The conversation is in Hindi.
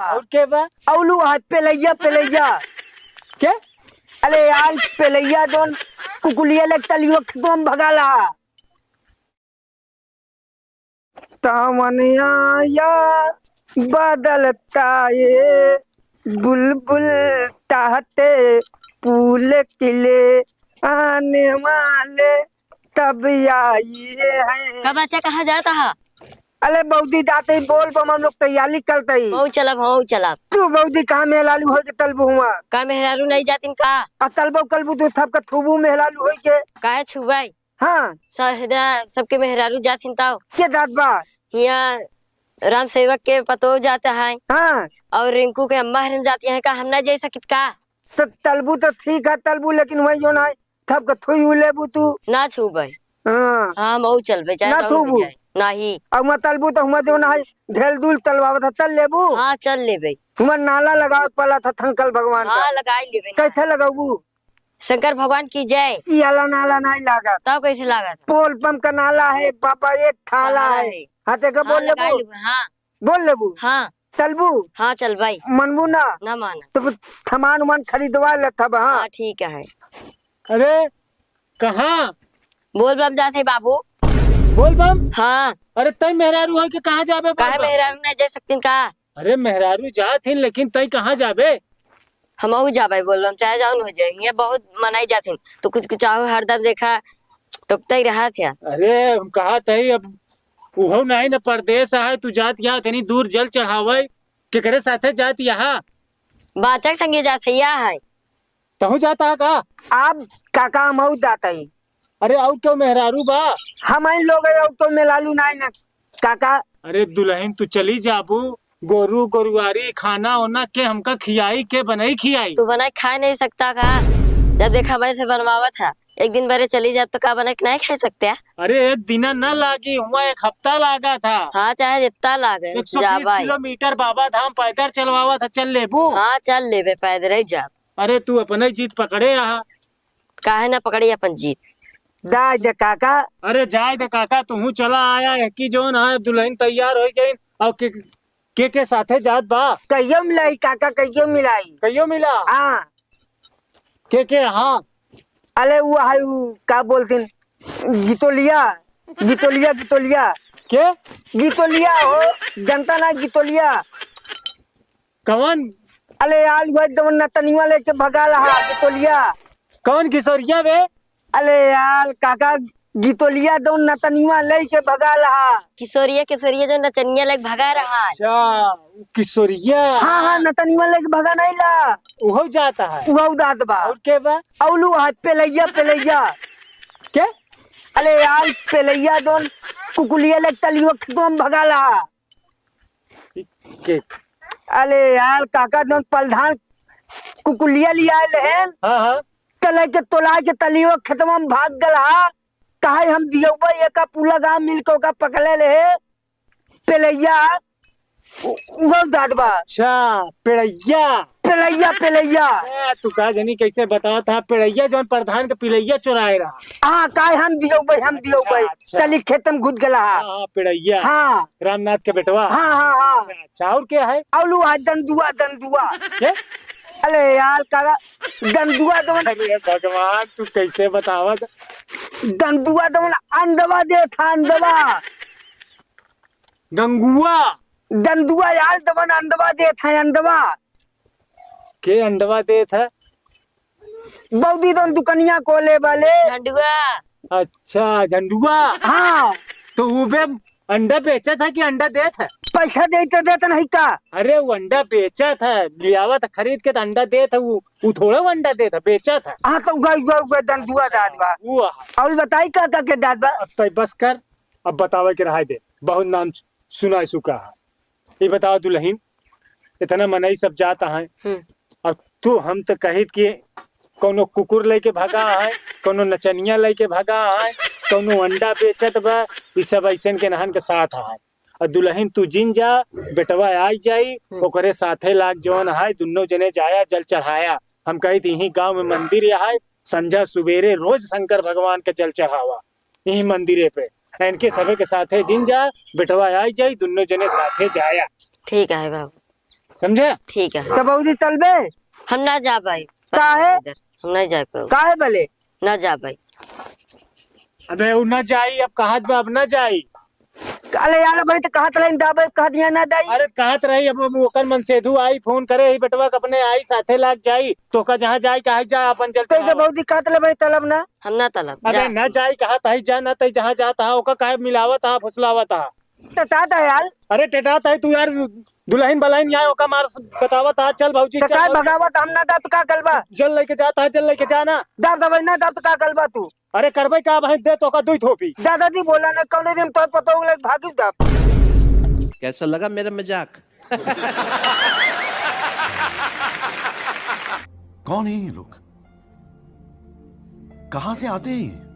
और के बा औलू हाथ पेलैया पेलैया के अरे यार पेलैया दोन कुकुलिया ले तलियो तुम भगाला तामनिया या बदलता ये बुलबुल चाहते फूल किले आने वाले तब आइए हैं। का बच्चा कहाँ जाता है? अरे बौदी जाते ही बोल बम हम लोग तैयारी करते ही। हो चलब तू बौदी कहाँ मेहलालू हो के तलबू हुआ का मेहरारू नहीं जातिन का? तलबो कलबू तू थप का थूबू मेहलालू हो के। काहे छुबाई हाँ सबके मेहरारू जातिन ताओ के दात बा यहाँ राम सेवक के पतो जाता है हाँ और रिंकू के अम्मा हरन जाती है का हम ना जा सकित का? तो तलबू तो ठीक है तलबू लेकिन वही जो ना थप का थुई लेबू तू। ना छुबाई हाँ हाँ मऊ चलबे चाहे ना दौड़ छुबू। भी जाए नहीं अब मैं तलबू तो हुआ जो ना ढेल दूल तलवावत था तल लेबू। हाँ चल लेबे हुआ नाला लगाओ पला था थंकल भगवान का। हाँ लगाई लेबे ना। कैसे लगाऊ शंकर भगवान की जय। ये आला नाला नहीं लगा तब कैसे लगा था? पोल पंप का नाला है पापा एक थाला है। हाँ ते का हाँ बोल लगाई लेबू लेबे हाँ बोल लेबू हाँ तलबू हाँ चल भाई मनबू ना ना माना तो सामान उमान खरीदवा ले तब। हाँ हाँ ठीक है अरे कहाँ बोल बम जाते बाबू। बोल बम हाँ अरे तय मेहरारू है कि कहाँ जाबे बोल काहे बम? मेहरारू नहीं जा सकतीन का? अरे मेहरारू जात हिन लेकिन तय कहाँ जाबे? हम जाबे बोल बम चाहे जाऊन हो जाए ये बहुत मनाई जाती तो कुछ कुछ आओ हरदम देखा टुकता ही रहा था। अरे हम कहा तई अब उहो नहीं न परदेश है तू जात यहाँ इतनी दूर जल चढ़ावे केकरे साथे जात यहाँ बाचक संगे जाते या है तहु जाता है का? आप काका हम जाता ही अरे और क्यों मेहरारू बा? हम लोग है तो मेलालू नहीं ना काका। अरे दुल्हन तू चली जाबू गोरू गोरुआरी खाना ओना के हमका खियाई के बनई खियाई। तू बना खा नहीं सकता का? जब देखा वैसे बनवावा था एक दिन बरे चली जात तो का बना के नहीं खा सकते? अरे एक दिन न लागी हुआ एक हफ्ता लागा था। हाँ चाहे जितना लागे 120 जाबाई। किलोमीटर बाबा धाम पैदल चलवावा था चल लेबू। हाँ चल लेबे पैदल ही जा। अरे तू अपने जीत पकड़े यहाँ। काहे ना पकड़ी अपन जीत। दा दे काका अरे जाए दे काका तू चला आया है कि जो ना दुल्हन तैयार हो गई और के साथे जात बा कहियो मिलाई काका कहियो मिलाई। कहियो मिला हाँ के हाँ अरे वो है वो का बोलते गितोलिया गितोलिया गितोलिया के गितोलिया हो जनता ना गितोलिया। कौन अरे यार वो एकदम नतनिया लेके भगा रहा गितोलिया। कौन किशोरिया बे? अरे यार काका गितोलिया दो नतनिया लेके भगा रहा। किशोरिया किशोरिया जो नचनिया लग भगा रहा है। अच्छा किशोरिया। हाँ हाँ नतनिया लेके भगा नहीं ला वो जाता है वो दाद बा और के बा? औलू हाथ पेलैया पेलैया के अरे यार पेलैया दोन कुकुलिया लेके तलियो तुम भगा रहा। के अरे यार काका दोन प्रधान कुकुलिया लिया हैं हाँ हाँ तले के तोला के तलियो खेतवा में भाग गला कहा हम दियो एक पूरा गांव मिलकर का पकड़े ले पेलैया वो दादबा। अच्छा पेड़ैया पेलैया पेलैया तू कहा जनी कैसे बताओ था पेड़ैया जो प्रधान के पिलैया चुराए रहा। हाँ काय हम दियो अच्छा। तली खेत में घुस गला। हाँ पेड़ैया हाँ रामनाथ के बेटवा। हाँ हाँ हाँ अच्छा और क्या है? औलू आज दंदुआ दंदुआ। के? अरे यार काका दंदुआ दमन अरे भगवान तू कैसे बतावा दंदुआ दमन अंदवा दे था अंदवा गंगुआ दंदुआ यार दमन अंदवा दे था अंदवा के अंडवा दे था। बौदी दोन दुकनिया कोले वाले। झंडुआ अच्छा झंडुआ। हाँ तो वो बे अंडा बेचा था कि अंडा दे था? पैसा देते देते नहीं का। अरे वो अंडा बेचा था लियावा था खरीद के तो अंडा दे था वो थोड़ा वो अंडा दे था बेचा था। हाँ तो उगा दंदुआ दादबा। वो और बताई का के दादबा। अब तो बस कर अब बतावा के रहा दे बहुत नाम सुना सुका है। ये बताओ दुल्हन इतना मनई सब जाता है और तू हम तो कहित कि कोनो कुकुर लेके भगा है कोनो नचनिया लेके भगा है कोनो अंडा बेचत बा ये सब ऐसन के नहन के साथ है और दुल्हन तू जिन जा बेटवा आई जाई ओकरे साथे लाग जौन है दोनों जने जाया जल चढ़ाया। हम कही यही गांव में मंदिर है संझा सुबेरे रोज शंकर भगवान के जल चढ़ावा यही मंदिरे पे इनके सभी के साथे जिन जा बेटवा आई जाई दोनों जने साथे जाया। ठीक है बाबू समझे? ठीक है। तो बऊदी तलबे हम ना जा पाई। काहे? हम नहीं जा पाए। काहे भले ना जा पाई। अबे वो न जाई, अब कहत बा अब न जाई। अरे यार भाई तो कहत रही दाबे कहत यहाँ ना दाई। अरे कहत रही अब ओकर मन सेधु आई फोन करे ही बेटवा के अपने आई साथे लाग जाई तो का जहाँ जाई कहा जा अपन तो चलते। बऊदी कहत ले भाई तलब ना। हम ना तलब अबे जा। न जाई कहत है जा न तई जहाँ जाता है ओका काहे मिलावत है फुसलावत है। तो ता यार अरे टेटात है तू यार दुल्हन बलाइन यहाँ ओका मार बतावत है। चल भाऊजी तो चल काय भाऊजी। भगावत हम ना दाब का कलबा जल लेके जाता है, जल लेके जाना। दाब दबाई ना दाब तो का कलबा तू। अरे करबे का भाई दे तो का दुई थोपी। दादाजी बोला ना कौन दिन तो पता हो लग भागी दाब। कैसा लगा मेरा मजाक? कौन है ये लोग? कहां से आते हैं ये?